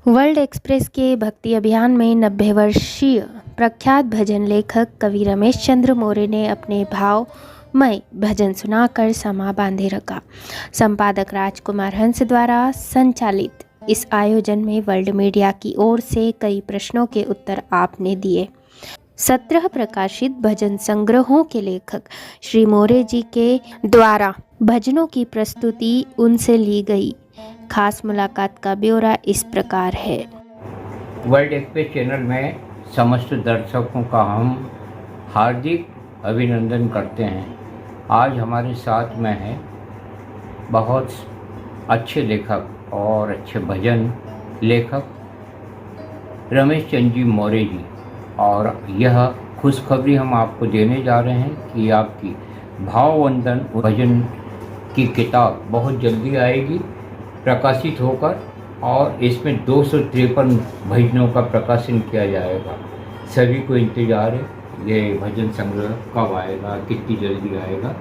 World express के भक्ति अभियान में 90 वर्षीय प्रख्यात भजन लेखक कवि रमेश चंद्र मौर्य ने अपने भावमय भजन सुनाकर समा बांधे रखा। संपादक राजकुमार हंस द्वारा संचालित इस आयोजन में वर्ल्ड मीडिया की ओर से कई प्रश्नों के उत्तर आपने दिए। 17 प्रकाशित भजन संग्रहों के लेखक श्री मौर्य जी के द्वारा भजनों की प्रस्तुति उनसे ली गई। खास मुलाकात का ब्यौरा इस प्रकार है। वर्ल्ड एक्सप्रेस चैनल में समस्त दर्शकों का हम हार्दिक अभिनंदन करते हैं। आज हमारे साथ में है बहुत अच्छे लेखक और अच्छे भजन लेखक रमेश चंद्र जी मौर्य जी, और यह खुशखबरी हम आपको देने जा रहे हैं कि आपकी भाववंदन भजन की किताब बहुत जल्दी आएगी प्रकाशित होकर, और इसमें 253 भजनों का प्रकाशन किया जाएगा। सभी को इंतज़ार है ये भजन संग्रह कब आएगा, कितनी जल्दी आएगा।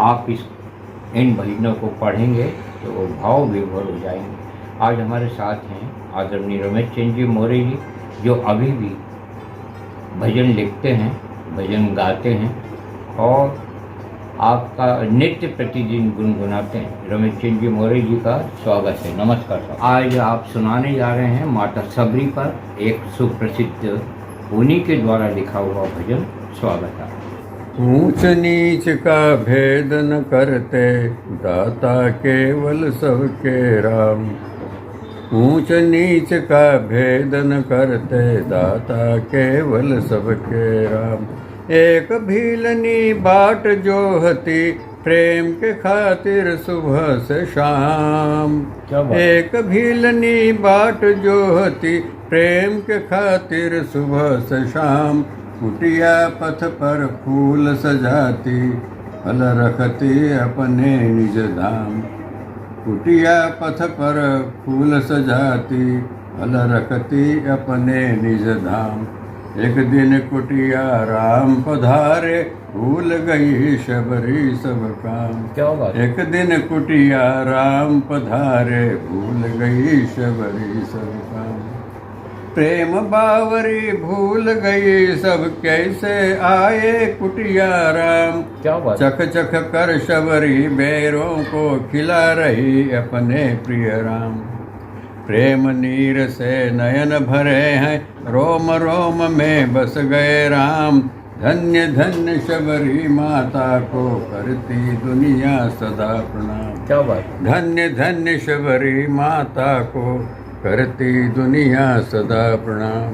आप इन भजनों को पढ़ेंगे तो भाव विभोर हो जाएंगे। आज हमारे साथ हैं आदरणीय रमेश चंद्र जी मौर्य जी, जो अभी भी भजन लिखते हैं, भजन गाते हैं और आपका नित्य प्रतिदिन गुनगुनाते हैं। रमेश चंद्र जी मौर्य जी का स्वागत है। नमस्कार साहब। आज आप सुनाने जा रहे हैं माता सबरी पर एक सुप्रसिद्ध उन्हीं के द्वारा लिखा हुआ भजन। स्वागत है। ऊंच नीच का भेद न करते दाता केवल सबके राम। ऊंच नीच का भेद न करते दाता केवल सबके राम। एक भीलनी बाट जोहती प्रेम के खातिर सुबह से शाम। एक भीलनी बाट जोहती प्रेम के खातिर सुबह से शाम। कुटिया पथ पर फूल सजाती फल रखती अपने निज धाम। कुटिया पथ पर फूल सजाती फल रखती अपने निज धाम। एक दिन कुटिया राम पधारे भूल गई शबरी सब काम। क्या बात। एक दिन कुटिया राम पधारे भूल गई शबरी सब काम। प्रेम बावरी भूल गई सब कैसे आए कुटिया राम। क्या बात। चख चख कर शबरी बैरों को खिला रही अपने प्रिय राम। प्रेम नीर से नयन भरे हैं रोम रोम में बस गए राम। धन्य धन्य शबरी माता को करती दुनिया सदा प्रणाम। क्या बात। धन्य धन्य शबरी माता को करती दुनिया सदा प्रणाम।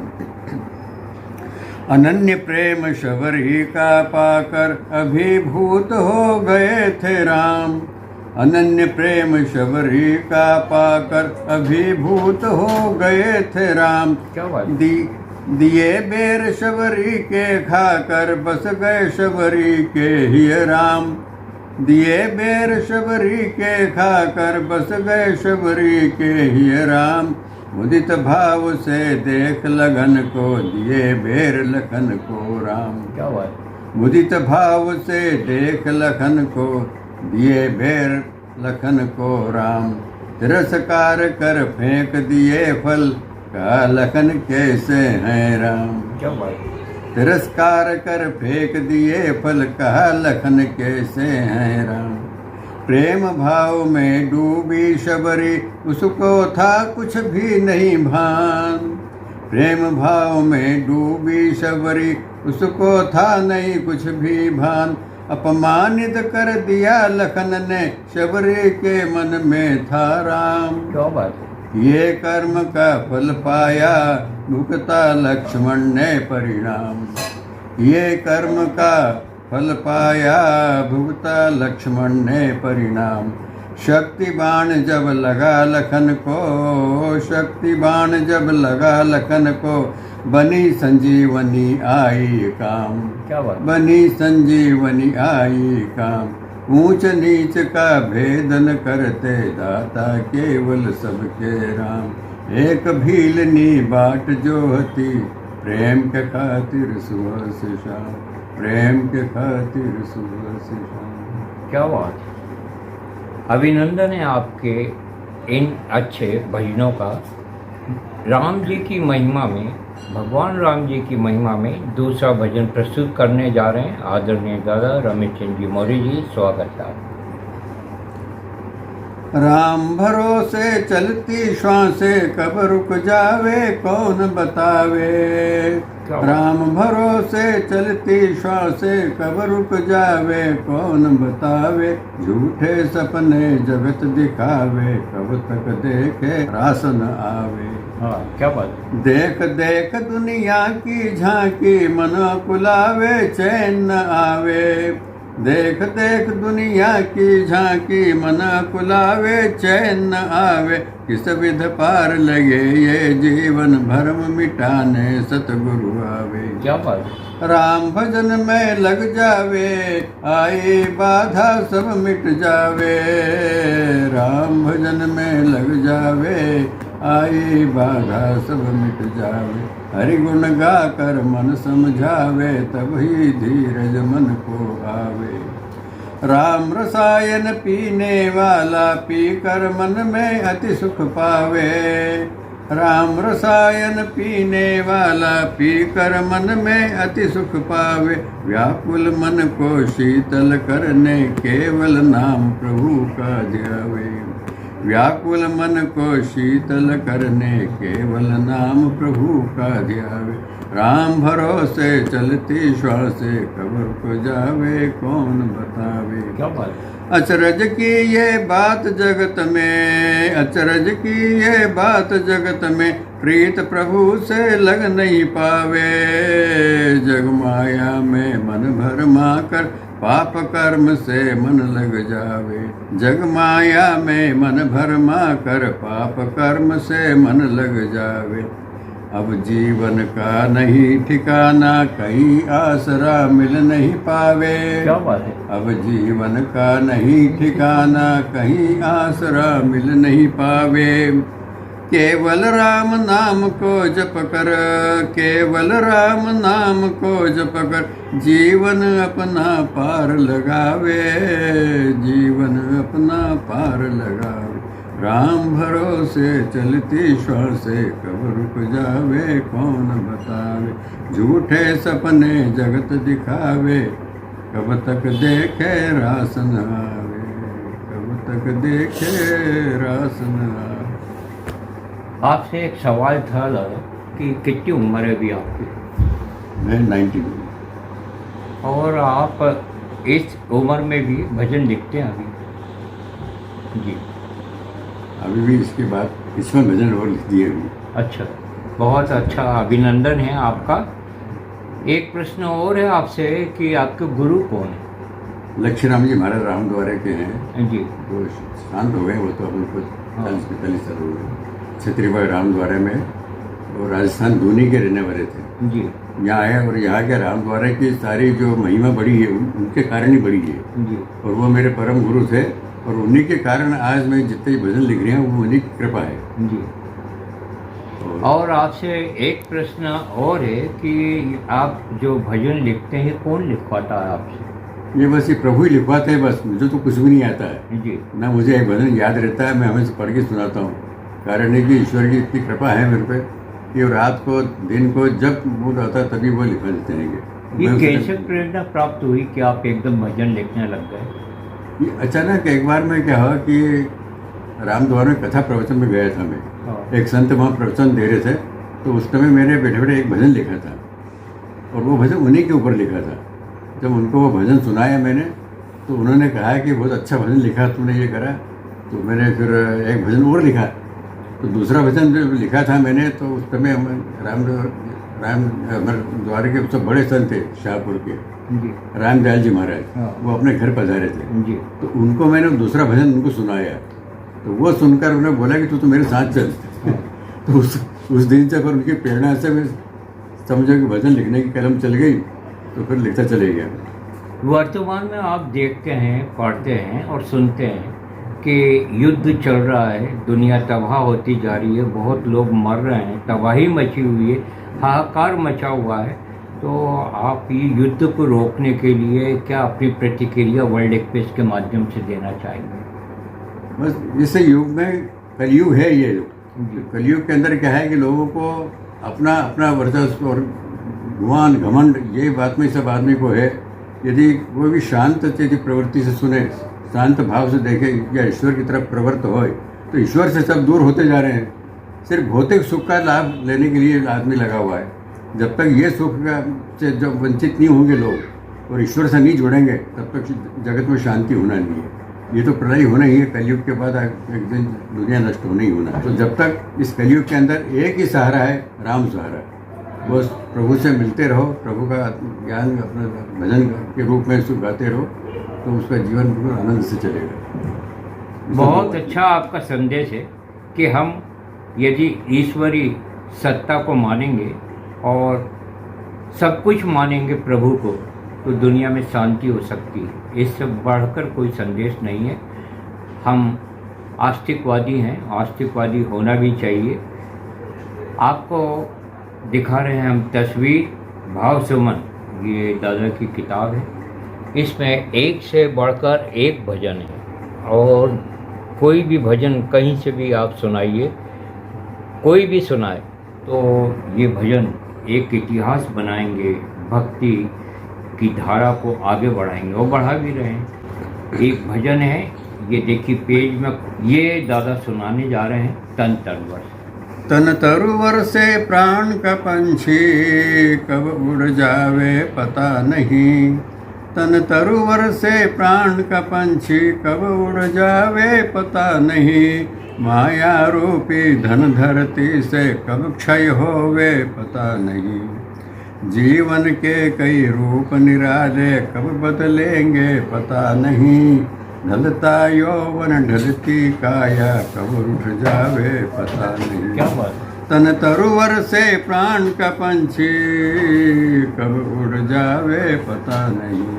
अनन्य प्रेम शबरी का पाकर अभिभूत हो गए थे राम। अनन्य प्रेम शबरी का पाकर अभिभूत हो गए थे राम। क्या बात। दिए बेर शबरी के खाकर बस गए शबरी के ही राम। दिए बेर शबरी के खाकर बस गए शबरी के ही राम। मुदित भाव से देख लगन को दिए बेर लखन को राम। क्या बात। मुदित भाव से देख लखन को दिए बेर लखन को राम। तिरस्कार कर फेंक दिए फल का लखन कैसे हैं राम। क्या बात। तिरस्कार कर फेंक दिए फल का लखन कैसे हैं राम। प्रेम भाव में डूबी शबरी उसको था कुछ भी नहीं भान। प्रेम भाव में डूबी शबरी उसको था नहीं कुछ भी भान। अपमानित कर दिया लखन ने शबरी के मन में था राम। क्या बात। ये कर्म का फल पाया भुगता लक्ष्मण ने परिणाम। ये कर्म का फल पाया भुगता लक्ष्मण ने परिणाम। शक्ति बाण जब लगा लखन को, शक्ति बाण जब लगा लखन को बनी संजीवनी आई काम। क्या बात। बनी संजीवनी आई काम। ऊंच नीच का भेद न करते दाता केवल सबके राम। एक भीलनी बाट जोहती प्रेम के खातिर सुबह से शाम। प्रेम के खातिर सुबह से शाम। क्या बात। अभिनंदन है आपके इन अच्छे भजनों का। राम जी की महिमा में, भगवान राम जी की महिमा में दूसरा भजन प्रस्तुत करने जा रहे हैं आदरणीय दादा रमेश चंद्र जी मौर्य जी। स्वागत है। राम भरोसे चलती श्वासें कब रुक जावे कौन बतावे। राम भरोसे चलती श्वासें कब रुक जावे कौन बतावे। झूठे सपने जगत दिखावे कब तक देखे रास न आवे। हाँ, क्या बात है। देख देख दुनिया की झांकी मन कुलावे चैन न आवे। देख देख दुनिया की झांकी मन कुलावे चैन न आवे। किस विध पार लगे ये जीवन भरम मिटाने सतगुरु आवे। क्या बात है। राम भजन में लग जावे आई बाधा सब मिट जावे। राम भजन में लग जावे आई बाधा सब मिट जावे। हरि गुण गा कर मन समझावे तब ही धीरज मन को आवे। राम रसायन पीने वाला पी कर मन में अति सुख पावे। राम रसायन पीने वाला पी कर मन में अति सुख पावे। व्याकुल मन को शीतल करने केवल नाम प्रभु का ध्यावे। व्याकुल मन को शीतल करने केवल नाम प्रभु का ध्यावे। राम भरोसे चलती श्वासे कब रुक जावे कौन बतावे। क्या बात। अचरज की ये बात जगत में, अचरज की ये बात जगत में, प्रीत प्रभु से लग नहीं पावे। जग माया में मन भरमा कर पाप कर्म से मन लग जावे। जग माया में मन भरमा कर पाप कर्म से मन लग जावे। अब जीवन का नहीं ठिकाना कहीं आसरा मिल नहीं पावे। क्या बात है। अब जीवन का नहीं ठिकाना कहीं आसरा मिल नहीं पावे। केवल राम नाम को जप कर, केवल राम नाम को जप कर, जीवन अपना पार लगावे। जीवन अपना पार लगावे। राम भरोसे चलती श्वासे कब रुक जावे कौन बतावे। झूठे सपने जगत दिखावे कब तक देखे रास न आवे। कब तक देखे रास न आवे। आपसे एक सवाल था दादा कि कितनी उम्र है अभी आपकी? मैं 92। और आप इस उम्र में भी भजन लिखते हैं अभी? जी। अभी भी इसके बाद इसमें भजन और लिख दिए अभी। अच्छा, बहुत अच्छा, अभिनंदन है आपका। एक प्रश्न और है आपसे कि आपके गुरु कौन है? लक्ष्मीराम जी महाराज राम द्वारे के हैं जी। वो शांत हो गए, वो तो अपन को 40-45 साल हो गए। छत्रीबाई राम द्वारे में वो राजस्थान दूनी के रहने वाले थे जी। यहाँ आए और यहाँ के राम द्वारे की सारी जो महिमा बढ़ी है उनके कारण ही बढ़ी है जी। और वो मेरे परम गुरु थे और उन्हीं के कारण आज मैं जितने भजन लिख रहे हैं वो उन्हीं की कृपा है जी। और आपसे एक प्रश्न और है कि आप जो भजन लिखते हैं कौन लिखवाता है आपसे? ये बस ये प्रभु ही लिखवाते हैं, बस मुझे तो कुछ भी नहीं आता है जी। ना मुझे एक भजन याद रहता है, मैं हमेशा पढ़ के सुनाता हूँ। कारण है कि ईश्वर की इतनी कृपा है मेरे पे कि रात को दिन को जब मूड आता है तभी वो लिखा देते हैं। ये कैसे प्रेरणा प्राप्त हुई कि आप एकदम भजन लिखने लग गए? ये अचानक एक बार में क्या हुआ कि राम द्वार में कथा प्रवचन में गया था मैं। एक संत वहाँ प्रवचन दे रहे थे तो उस समय मैंने बैठे बैठे एक भजन लिखा था और वो भजन उन्हीं के ऊपर लिखा था। जब उनको वो भजन सुनाया मैंने तो उन्होंने कहा कि बहुत अच्छा भजन लिखा तूने, ये करा। तो मैंने फिर एक भजन और लिखा। तो दूसरा भजन जो लिखा था मैंने तो उस समय राम द्वार के सब बड़े संत थे शाहपुर के रामदयाल जी महाराज, वो अपने घर पधारे थे जी। तो उनको मैंने दूसरा भजन उनको सुनाया तो वो सुनकर उन्होंने बोला कि तू तो मेरे साथ चल। तो उस दिन से फिर उनकी प्रेरणा से मैं समझा कि भजन लिखने की कलम चल गई तो फिर लिखता चले गया। वर्तमान में आप देखते हैं, पढ़ते हैं और सुनते हैं कि युद्ध चल रहा है, दुनिया तबाह होती जा रही है, बहुत लोग मर रहे हैं, तबाही मची हुई है, हाहाकार मचा हुआ है। तो आप ये युद्ध को रोकने के लिए क्या अपनी प्रतिक्रिया वर्ल्ड एक्सप्रेस के माध्यम से देना चाहेंगे? बस इस युग में कलयुग है, ये कलयुग के अंदर क्या है कि लोगों को अपना अपना वर्चस्व और गुमान घमंड ये बात में सब आदमी को है। यदि कोई भी शांत चेती प्रवृत्ति से सुने, शांत भाव से देखे या ईश्वर की तरफ प्रवृत्त हो, तो ईश्वर से सब दूर होते जा रहे हैं। सिर्फ भौतिक सुख का लाभ लेने के लिए आदमी लगा हुआ है। जब तक ये सुख से जब वंचित नहीं होंगे लोग और ईश्वर से नहीं जुड़ेंगे, तब तक जगत में शांति होना नहीं है। ये तो प्रलय होना ही है, कलयुग के बाद एक दिन दुनिया नष्ट होना ही होना है। तो जब तक इस कलयुग के अंदर एक ही सहारा है, राम सहारा। बस प्रभु से मिलते रहो, प्रभु का ज्ञान अपने भजन के रूप में सुख गाते रहो, तो उसका जीवन बिल्कुल आनंद से चलेगा। बहुत अच्छा आपका संदेश है कि हम यदि ईश्वरीय सत्ता को मानेंगे और सब कुछ मानेंगे प्रभु को, तो दुनिया में शांति हो सकती है। इससे बढ़कर कोई संदेश नहीं है। हम आस्तिकवादी हैं, आस्तिकवादी होना भी चाहिए। आपको दिखा रहे हैं हम तस्वीर भाव सुमन, ये दादा की किताब है। इसमें एक से बढ़कर एक भजन है और कोई भी भजन कहीं से भी आप सुनाइए, कोई भी सुनाए तो ये भजन एक इतिहास बनाएंगे, भक्ति की धारा को आगे बढ़ाएंगे और बढ़ा भी रहे हैं। एक भजन है, ये देखिए पेज में, ये दादा सुनाने जा रहे हैं तन तरुवर से। तन तरुवर से प्राण का पंछी कब उड़ जावे पता नहीं। तन तरुवर से प्राण का पंछी कब उड़ जावे पता नहीं। माया रूपी धन धरती से कब क्षय होवे पता नहीं। जीवन के कई रूप निराले कब बदलेंगे पता नहीं। ढलता यौवन ढलती काया कब उठ जावे पता नहीं। क्या बात। तन तरुवर से प्राण का पंछी कब उड़ जावे पता नहीं।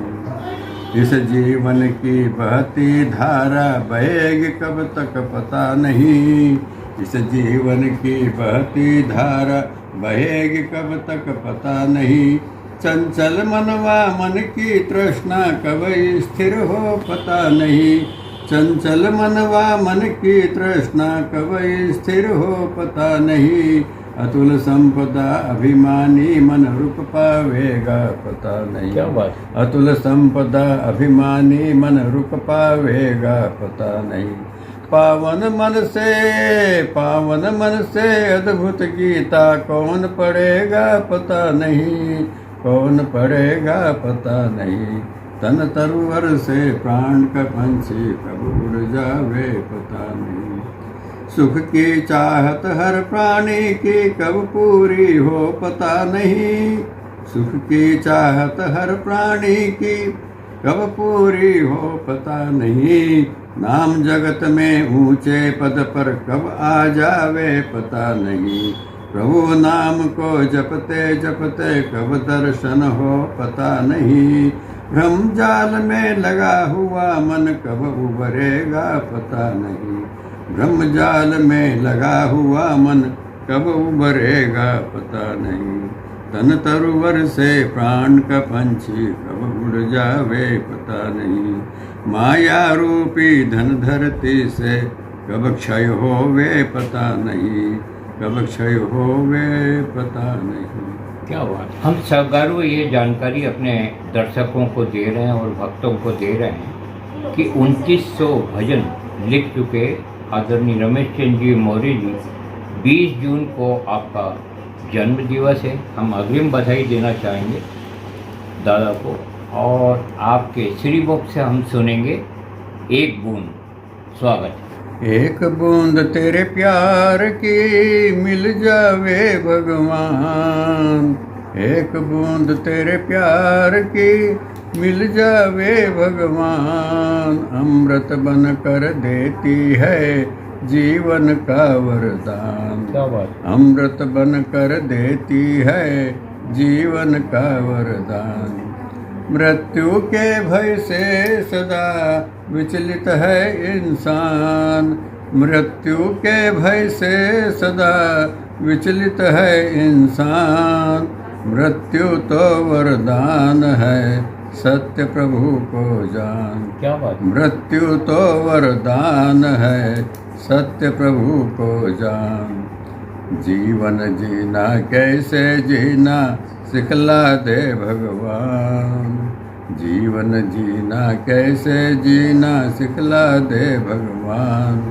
इस जीवन की बहती धारा बहेगी कब तक पता नहीं। इस जीवन की बहती धारा बहेगी कब तक पता नहीं। चंचल मनवा मन की तृष्णा कब स्थिर हो पता नहीं। चंचल मनवा मन की तृष्णा कब स्थिर हो पता नहीं। अतुल संपदा अभिमानी मन रुक पावेगा पता नहीं। क्या बात। अतुल संपदा अभिमानी मन रुक पावेगा पता नहीं। पावन मन से अद्भुत गीता कौन पढ़ेगा पता नहीं। कौन पढ़ेगा पता नहीं। तन तरुवर से प्राण का पंछी कब उड़ जावे पता नहीं। सुख की चाहत हर प्राणी की कब पूरी हो पता नहीं। सुख की चाहत हर प्राणी की कब पूरी हो पता नहीं। नाम जगत में ऊंचे पद पर कब आ जावे पता नहीं। प्रभु नाम को जपते जपते कब दर्शन हो पता नहीं। भ्रम जाल में लगा हुआ मन कब उबरेगा पता नहीं। भ्रम जाल में लगा हुआ मन कब उबरेगा पता नहीं। तन तरुवर से प्राण का पंछी कब उड़ जावे पता नहीं। माया रूपी धन धरती से कब क्षय होवे पता नहीं। कब क्षय होवे पता नहीं। क्या बात। हम सगारू ये जानकारी अपने दर्शकों को दे रहे हैं और भक्तों को दे रहे हैं कि 2900 भजन लिख चुके आदरणीय रमेश चंद्र जी मौर्य जी, 20 जून को आपका जन्म दिवस है। हम अग्रिम बधाई देना चाहेंगे दादा को और आपके श्री मुख से हम सुनेंगे एक बूंद। स्वागत। एक बूंद तेरे प्यार की मिल जावे भगवान। एक बूंद तेरे प्यार की मिल जावे भगवान। अमृत बन कर देती है जीवन का वरदान। क्या बात। अमृत बन कर देती है जीवन का वरदान। मृत्यु के भय से सदा विचलित है इंसान। मृत्यु के भय से सदा विचलित है इंसान। मृत्यु तो वरदान है सत्य प्रभु को जान। क्या बात। मृत्यु तो वरदान है सत्य प्रभु को जान। जीवन जीना कैसे जीना सिखला दे भगवान। जीवन जीना कैसे जीना सिखला दे भगवान।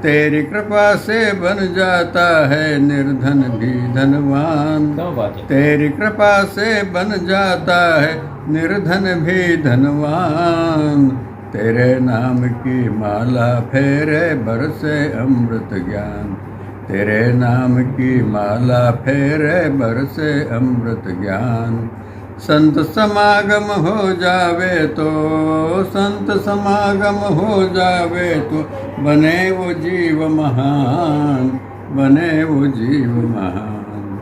तेरी कृपा से बन जाता है निर्धन भी धनवान। क्या बात है। तेरी कृपा से बन जाता है निर्धन भी धनवान। तेरे नाम की माला फेरे बरसे अमृत ज्ञान। तेरे नाम की माला फेरे बरसे अमृत ज्ञान। संत समागम हो जावे तो, संत समागम हो जावे तो बने वो जीव महान, बने वो जीव महान।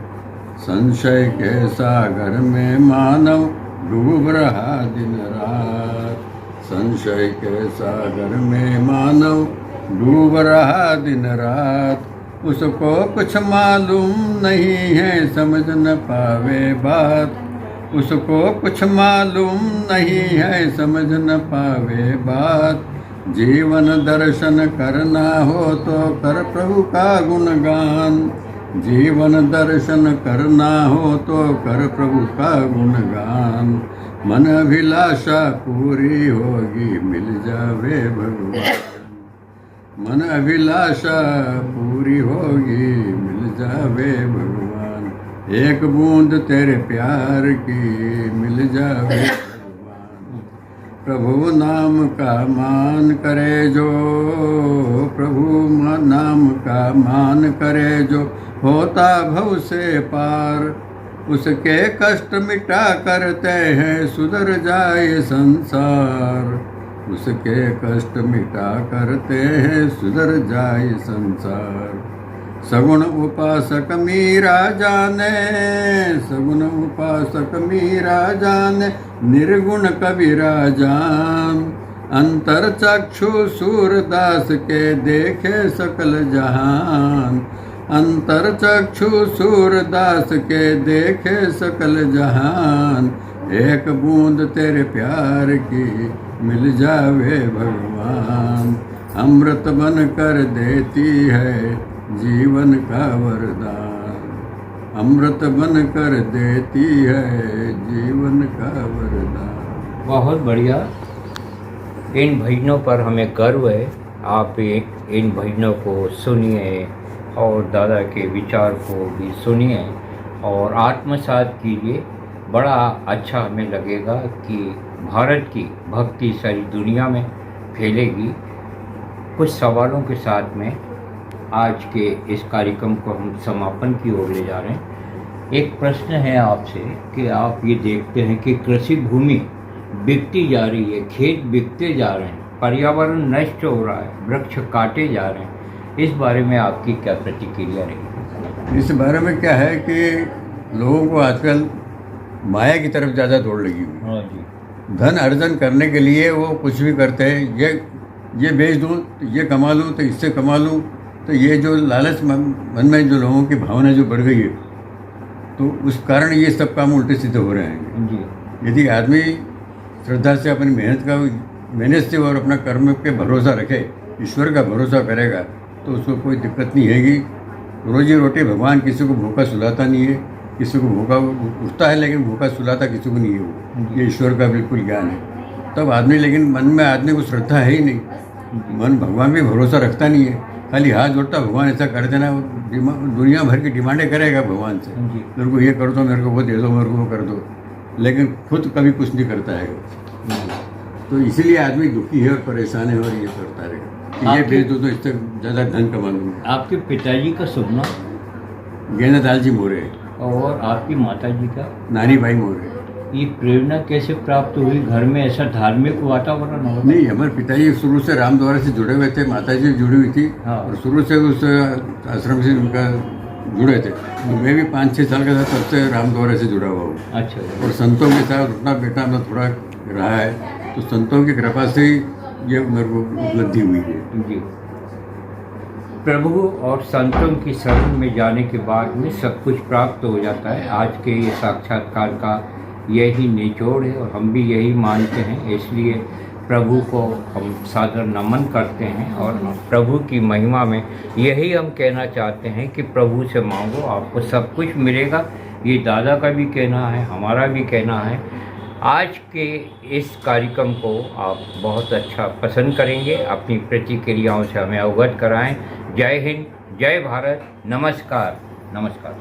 संशय के सागर में मानव डूब रहा दिन रात। संशय के सागर में मानव डूब रहा दिन रात। उसको कुछ मालूम नहीं है समझ न पावे बात। उसको कुछ मालूम नहीं है समझ न पावे बात। जीवन दर्शन करना हो तो कर प्रभु का गुणगान। जीवन दर्शन करना हो तो कर प्रभु का गुणगान। मन अभिलाषा पूरी होगी मिल जावे भगवान। मन अभिलाषा पूरी होगी मिल जावे भगवान। एक बूंद तेरे प्यार की मिल जावे भगवान। प्रभु नाम का मान करे जो, प्रभु नाम का मान करे जो होता भव से पार। उसके कष्ट मिटा करते हैं सुधर जाए संसार। उसके कष्ट मिटा करते हैं सुधर जाए संसार। सगुण उपासक मीरा जाने, सगुण उपासक मीरा जाने निर्गुण कबीरा जान। अंतर चक्षु सूरदास के देखे सकल जहान। अंतर चक्षु सूरदास के देखे सकल जहान। एक बूंद तेरे प्यार की मिल जावे भगवान। अमृत बन कर देती है जीवन का वरदान। अमृत बन कर देती है जीवन का वरदान। बहुत बढ़िया। इन भजनों पर हमें गर्व है। आप इन भजनों को सुनिए और दादा के विचार को भी सुनिए और आत्मसात कीजिए। बड़ा अच्छा हमें लगेगा कि भारत की भक्ति सारी दुनिया में फैलेगी। कुछ सवालों के साथ में आज के इस कार्यक्रम को हम समापन की ओर ले जा रहे हैं। एक प्रश्न है आपसे कि आप ये देखते हैं कि कृषि भूमि बिकती जा रही है, खेत बिकते जा रहे हैं, पर्यावरण नष्ट हो रहा है, वृक्ष काटे जा रहे हैं। इस बारे में आपकी क्या प्रतिक्रिया रही? इस बारे में क्या है कि लोगों को आजकल माया की तरफ ज़्यादा दौड़ लगी हुई। हाँ जी। धन अर्जन करने के लिए वो कुछ भी करते हैं। ये बेच दूँ तो ये कमा लूँ, तो इससे कमा लूँ। तो ये जो लालच मन में जो लोगों की भावना जो बढ़ गई है, तो उस कारण ये सब काम उल्टे सीधे हो रहे हैं जी। यदि आदमी श्रद्धा से अपनी मेहनत से और अपना कर्म पे भरोसा रखे, ईश्वर का भरोसा करेगा, तो उसको कोई दिक्कत नहीं हैगी। रोजी रोटी भगवान किसी को भूखा सुलाता नहीं है। किसी को भूखा उठता है लेकिन भूखा सुलाता किसी को नहीं है। वो ये ईश्वर का बिल्कुल ज्ञान है। तब आदमी, लेकिन मन में आदमी को श्रद्धा है ही नहीं। मन भगवान पे भरोसा रखता नहीं है। खाली हाथ जोड़ता, भगवान ऐसा कर देना। वो दुनिया भर की डिमांडें करेगा भगवान से, मेरे को ये कर दो, मेरे को वो दे दो, मेरे को वो कर दो, लेकिन खुद कभी कुछ नहीं करता है। तो इसीलिए आदमी दुखी है और परेशान है और ये करता रहेगा। ये भेज दो तो इससे ज़्यादा धन कमा लूँगा। आपके पिताजी का शुभ नाम? गेंदालाल जी मोरे। और आपकी माता जी का? नानी भाई मोरे। ये प्रेरणा कैसे प्राप्त हुई? घर में ऐसा धार्मिक वातावरण हो? नहीं, हमारे पिताजी शुरू से रामद्वारा से जुड़े हुए थे, माता जी जुड़ी हुई थी। हाँ। और शुरू से उस आश्रम से उनका जुड़े थे। तो मैं भी 5-6 साल का था तब से रामद्वारा से जुड़ा हुआ हूँ। अच्छा। और संतों के साथ उठना बैठना अपना थोड़ा रहा है, तो संतों की कृपा से ही ये मेरे को उपलब्धि हुई है। जी। प्रभु और संतों की शरण में जाने के बाद में सब कुछ प्राप्त हो जाता है। आज के ये साक्षात्कार का यही निचोड़ है और हम भी यही मानते हैं। इसलिए प्रभु को हम सादर नमन करते हैं और प्रभु की महिमा में यही हम कहना चाहते हैं कि प्रभु से मांगो, आपको सब कुछ मिलेगा। ये दादा का भी कहना है, हमारा भी कहना है। आज के इस कार्यक्रम को आप बहुत अच्छा पसंद करेंगे, अपनी प्रतिक्रियाओं से हमें अवगत कराएं। जय हिंद, जय भारत, नमस्कार। नमस्कार।